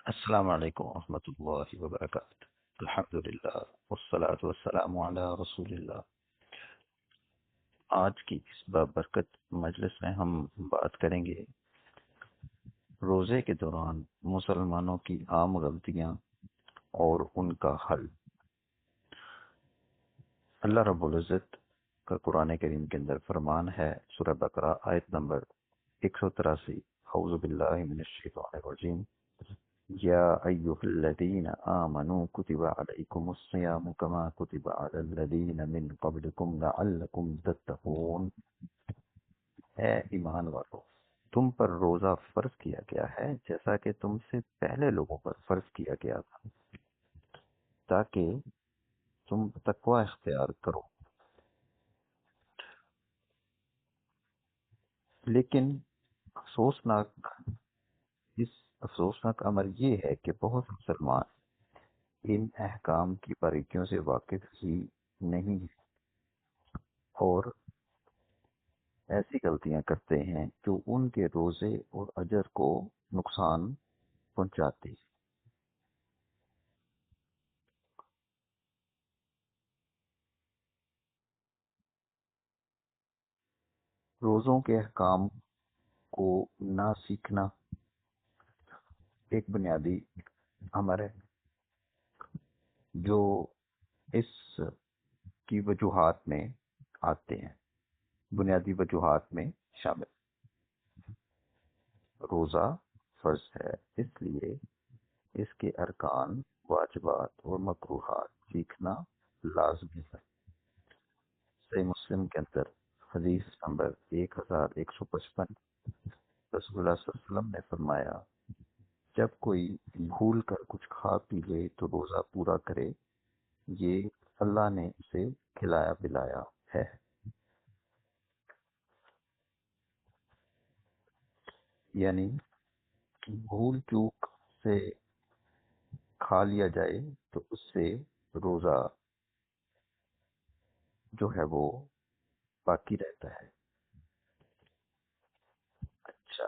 السلام علیکم ورحمۃ اللہ وبرکاتہ۔ الحمد للہ والصلاة والسلام علی رسول اللہ۔ آج کی اس بابرکت مجلس میں ہم بات کریں گے روزے کے دوران مسلمانوں کی عام غلطیاں اور ان کا حل۔ اللہ رب العزت کا قرآن کریم کے اندر فرمان ہے، سورہ بقرہ آیت نمبر 183، اعوذ باللہ من الشیطان الرجیم، یا ایہا الذین آمنوا کتب علیکم الصیام کما کتب علی الذین من قبلکم لعلکم تتقون۔ اے ایمان والو، تم پر روزہ فرض کیا گیا ہے جیسا کہ تم سے پہلے لوگوں پر فرض کیا گیا تھا، تاکہ تم تقوی اختیار کرو۔ لیکن افسوسناک اس افسوسناک امر یہ ہے کہ بہت مسلمان ان احکام کی باریکیوں سے واقف ہی نہیں ہیں اور ایسی غلطیاں کرتے ہیں جو ان کے روزے اور اجر کو نقصان پہنچاتی۔ روزوں کے احکام کو نہ سیکھنا ایک بنیادی امر ہے جو اس کی وجوہات میں آتے ہیں، بنیادی وجوہات میں شامل۔ روزہ فرض ہے، اس لیے اس کے ارکان، واجبات اور مکروہات سیکھنا لازمی ہے۔ صحیح مسلم کے اندر حدیث نمبر 1155، رسول اللہ صلی اللہ علیہ وسلم نے فرمایا، جب کوئی بھول کر کچھ کھا پی لے تو روزہ پورا کرے، یہ اللہ نے اسے کھلایا پلایا ہے۔ یعنی بھول چوک سے کھا لیا جائے تو اس سے روزہ جو ہے وہ باقی رہتا ہے۔ اچھا،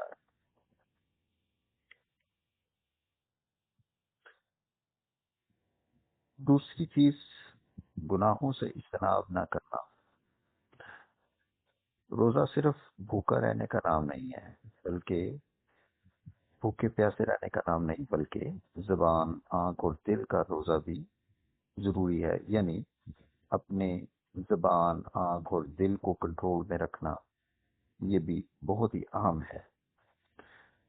دوسری چیز، گناہوں سے اجتناب نہ کرنا۔ روزہ صرف بھوکا رہنے کا نام نہیں ہے، بلکہ بھوکے پیاسے رہنے کا نام نہیں، بلکہ زبان، آنکھ اور دل کا روزہ بھی ضروری ہے۔ یعنی اپنے زبان، آنکھ اور دل کو کنٹرول میں رکھنا، یہ بھی بہت ہی اہم ہے۔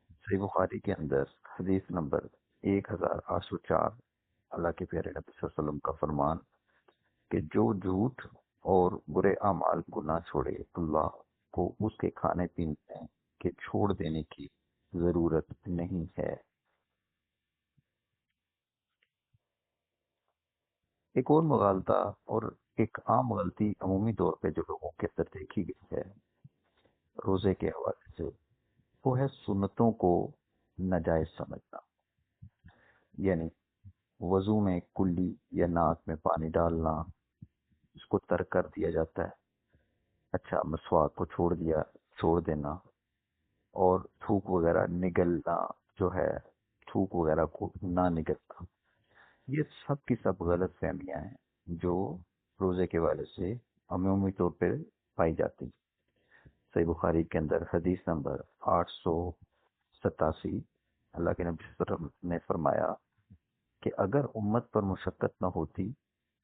صحیح بخاری کے اندر حدیث نمبر 1804، اللہ کے پیارے نبی صلی اللہ علیہ وسلم کا فرمان کہ جو جھوٹ اور برے اعمال کو نہ چھوڑے، اللہ کو اس کے کھانے پینے کے چھوڑ دینے کی ضرورت نہیں ہے۔ ایک اور مغالطہ اور ایک عام غلطی عمومی طور پہ جو لوگوں کے اندر دیکھی گئی ہے روزے کے حوالے سے، وہ ہے سنتوں کو ناجائز سمجھنا۔ یعنی وضو میں کلی یا ناک میں پانی ڈالنا، اس کو ترک کر دیا جاتا ہے۔ اچھا، مسواک کو چھوڑ دینا، اور تھوک وغیرہ نگلنا جو ہے، تھوک وغیرہ کو نہ نگلنا، یہ سب کی سب غلط فہمیاں ہیں جو روزے کے حوالے سے عمومی طور پہ پائی جاتی ہیں۔ صحیح بخاری کے اندر حدیث نمبر 887، اللہ کے نبی صلی اللہ علیہ وسلم نے فرمایا کہ اگر امت پر مشقت نہ ہوتی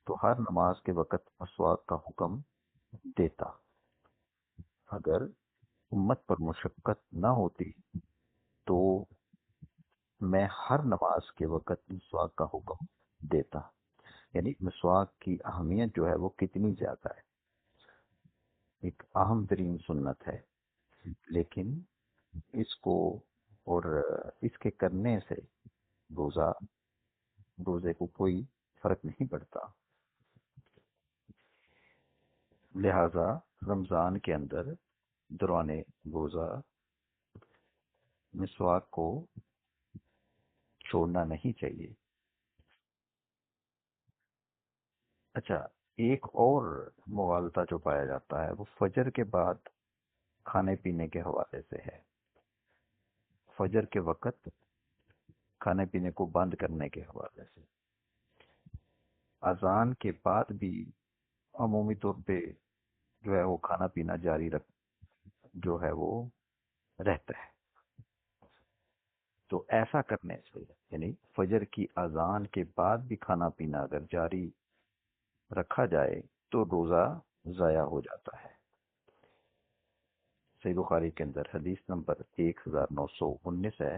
تو ہر نماز کے وقت مسواک کا حکم دیتا۔ اگر امت پر مشقت نہ ہوتی تو میں ہر نماز کے وقت مسواک کا حکم دیتا۔ یعنی مسواک کی اہمیت جو ہے وہ کتنی زیادہ ہے، ایک اہم ترین سنت ہے، لیکن اس کو اور اس کے کرنے سے روزہ روزے کو کوئی فرق نہیں پڑتا۔ لہذا رمضان کے اندر دوران روزہ مسواک کو چھوڑنا نہیں چاہیے۔ اچھا، ایک اور مغالطہ جو پایا جاتا ہے وہ فجر کے بعد کھانے پینے کے حوالے سے ہے۔ فجر کے وقت کھانے پینے کو بند کرنے کے حوالے سے اذان کے بعد بھی عمومی طور پہ جو ہے وہ کھانا پینا جاری رکھ جو ہے وہ رہتا ہے. تو ایسا کرنے سے یعنی فجر کی اذان کے بعد بھی کھانا پینا اگر جاری رکھا جائے تو روزہ ضائع ہو جاتا ہے. صحیح بخاری کے اندر حدیث نمبر 1919 ہے.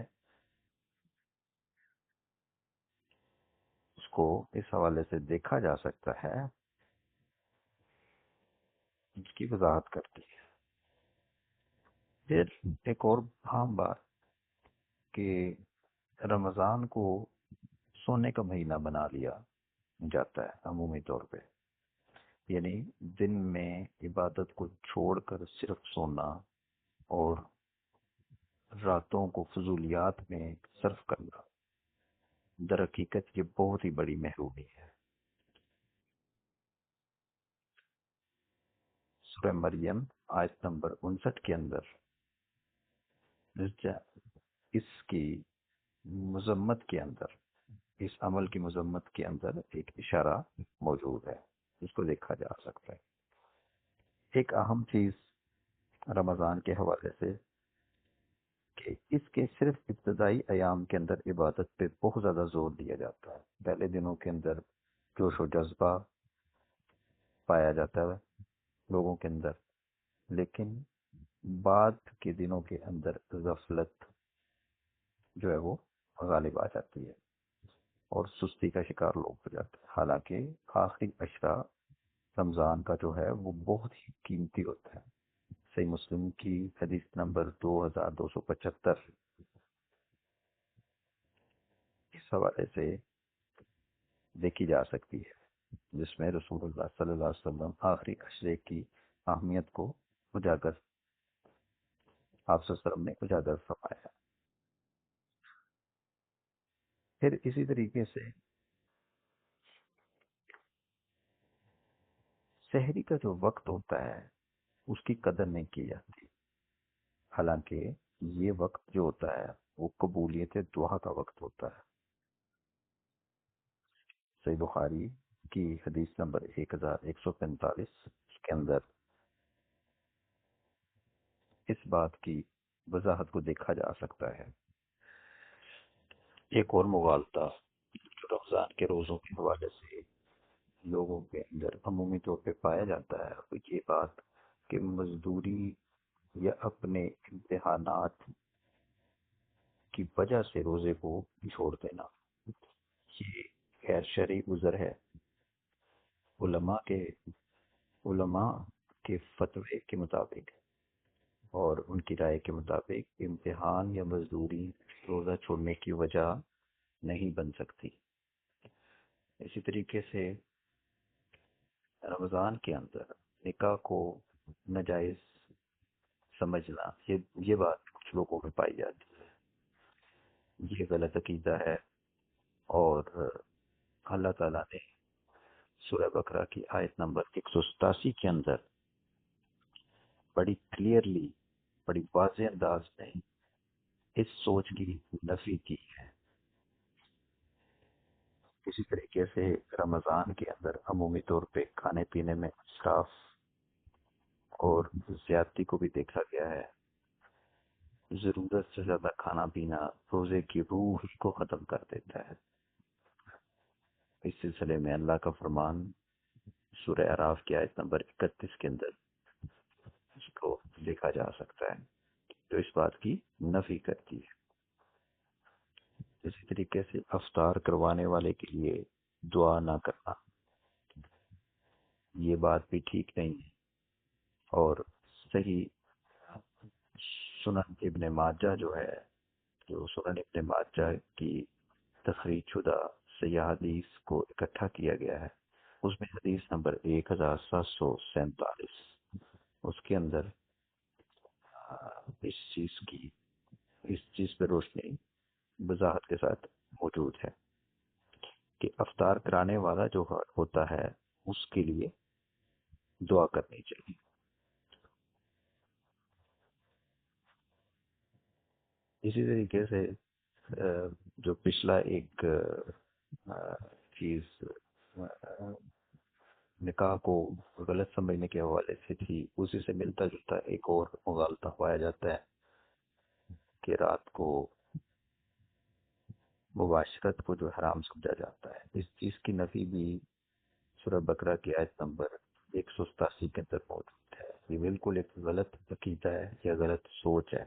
اس کو اس حوالے سے دیکھا جا سکتا ہے. اس کی وضاحت کرتی ہے. پھر ایک اور اہم بات کہ رمضان کو سونے کا مہینہ بنا لیا جاتا ہے عمومی طور پہ. یعنی دن میں عبادت کو چھوڑ کر صرف سونا اور راتوں کو فضولیات میں صرف کرنا در حقیقت یہ بہت ہی بڑی محرومی ہے. سورہ مریم آیت نمبر 59 کے اندر اس کی مذمت کے اندر اس عمل کی مذمت کے اندر ایک اشارہ موجود ہے جس کو دیکھا جا سکتا ہے. ایک اہم چیز رمضان کے حوالے سے کہ اس کے صرف ابتدائی ایام کے اندر عبادت پہ بہت زیادہ زور دیا جاتا ہے. پہلے دنوں کے اندر جوش و جذبہ پایا جاتا ہے لوگوں کے اندر، لیکن بعد کے دنوں کے اندر غفلت جو ہے وہ غالب آ جاتی ہے اور سستی کا شکار لوگ ہو جاتے ہیں. حالانکہ آخری عشرہ رمضان کا جو ہے وہ بہت ہی قیمتی ہوتا ہے. صحیح مسلم کی حدیث نمبر 2275 اس حوالے سے دیکھی جا سکتی ہے، جس میں رسول اللہ صلی اللہ علیہ وسلم آخری عشرے کی اہمیت کو اجاگر آپ صلی اللہ علیہ وسلم نے اجاگر فرمایا. پھر اسی طریقے سے سحری کا جو وقت ہوتا ہے اس کی قدر نہیں کی جاتی. حالانکہ یہ وقت جو ہوتا ہے وہ قبولیت دعا کا وقت ہوتا ہے. صحیح بخاری کی حدیث نمبر 1145 کے اندر اس بات کی وضاحت کو دیکھا جا سکتا ہے. ایک اور مغالطہ جو رمضان کے روزوں کے حوالے سے لوگوں کے اندر عمومی طور پہ پایا جاتا ہے وہ یہ بات کہ مزدوری یا اپنے امتحانات کی وجہ سے روزے کو چھوڑ دینا یہ غیر شرعی عذر ہے. علماء کے علماء کے فتوے کے مطابق اور ان کی رائے کے مطابق امتحان یا مزدوری روزہ چھوڑنے کی وجہ نہیں بن سکتی. اسی طریقے سے رمضان کے اندر نکاح کو ناجائز سمجھنا یہ بات کچھ لوگوں میں پائی جاتی ہے. یہ غلط عقیدہ ہے اور اللہ تعالیٰ نے سورہ بقرہ کی آیت نمبر 187 کے اندر بڑی کلیئرلی بڑی واضح انداز میں اس سوچ کی نفی کی ہے. اسی طریقے سے رمضان کے اندر عمومی طور پہ کھانے پینے میں اسراف اور زیادتی کو بھی دیکھا گیا ہے. ضرورت سے زیادہ کھانا پینا روزے کی روح کو ختم کر دیتا ہے. اس سلسلے میں اللہ کا فرمان سورہ اعراف کی آیت نمبر 31 کے اندر اس کو دیکھا جا سکتا ہے جو اس بات کی نفی کرتی ہے. اسی طریقے سے افطار کروانے والے کے لیے دعا نہ کرنا یہ بات بھی ٹھیک نہیں ہے. اور صحیح سنن ابن ماجہ جو ہے جو سنن ابن ماجہ کی تخریج شدہ سیاح حدیث کو اکٹھا کیا گیا ہے اس میں حدیث نمبر 1747 اس کے اندر اس چیز کی اس چیز پہ روشنی وضاحت کے ساتھ موجود ہے کہ افطار کرانے والا جو ہوتا ہے اس کے لیے دعا کرنی چاہیے. اسی طریقے سے جو پچھلا ایک چیز نکاح کو غلط سمجھنے کے حوالے سے تھی، اسی سے ملتا جلتا ایک اور مغالطہ پایا جاتا ہے کہ رات کو مباشرت کو جو حرام سمجھا جاتا ہے۔ اس چیز کی نفی بھی سورہ بقرہ کی آیت نمبر 187 کے اندر موجود ہے۔ یہ بالکل ایک غلط عقیدہ ہے یا غلط سوچ ہے،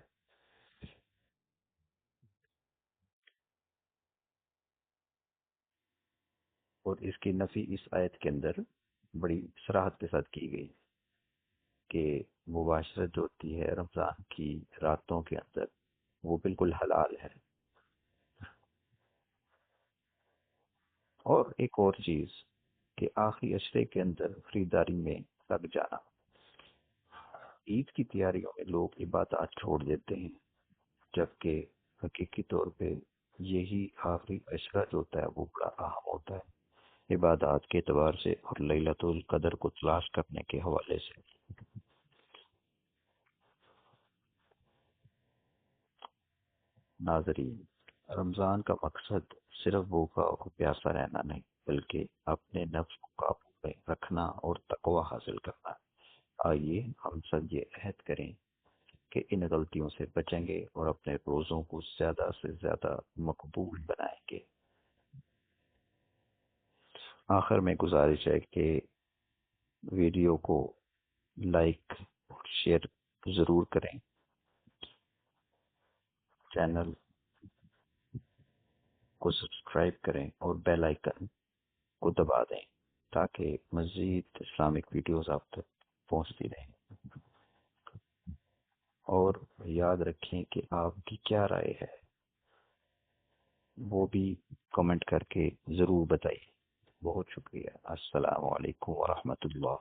اور اس کی نفی اس آیت کے اندر بڑی صراحت کے ساتھ کی گئی کہ مباشرت جو ہوتی ہے رمضان کی راتوں کے اندر وہ بالکل حلال ہے۔ اور ایک اور چیز کہ آخری عشرے کے اندر خریداری میں لگ جانا، عید کی تیاریوں میں لوگ عبادات چھوڑ دیتے ہیں، جبکہ حقیقی طور پہ یہی آخری عشرہ جو ہوتا ہے وہ بڑا اہم ہوتا ہے عبادات کے اعتبار سے اور لیلۃ القدر کو تلاش کرنے کے حوالے سے۔ ناظرین، رمضان کا مقصد صرف بھوکا اور پیاسا رہنا نہیں، بلکہ اپنے نفس کو قابو میں رکھنا اور تقوی حاصل کرنا ہے۔ آئیے ہم سب یہ عہد کریں کہ ان غلطیوں سے بچیں گے اور اپنے روزوں کو زیادہ سے زیادہ مقبول بنائیں گے۔ آخر میں گزارش ہے کہ ویڈیو کو لائک اور شیئر ضرور کریں، چینل کو سبسکرائب کریں اور بیل آئیکن کو دبا دیں تاکہ مزید اسلامک ویڈیوز آپ تک پہنچتی رہیں۔ اور یاد رکھیں کہ آپ کی کیا رائے ہے وہ بھی کمنٹ کر کے ضرور بتائیے۔ بہت شکریہ۔ السلام علیکم ورحمۃ اللہ۔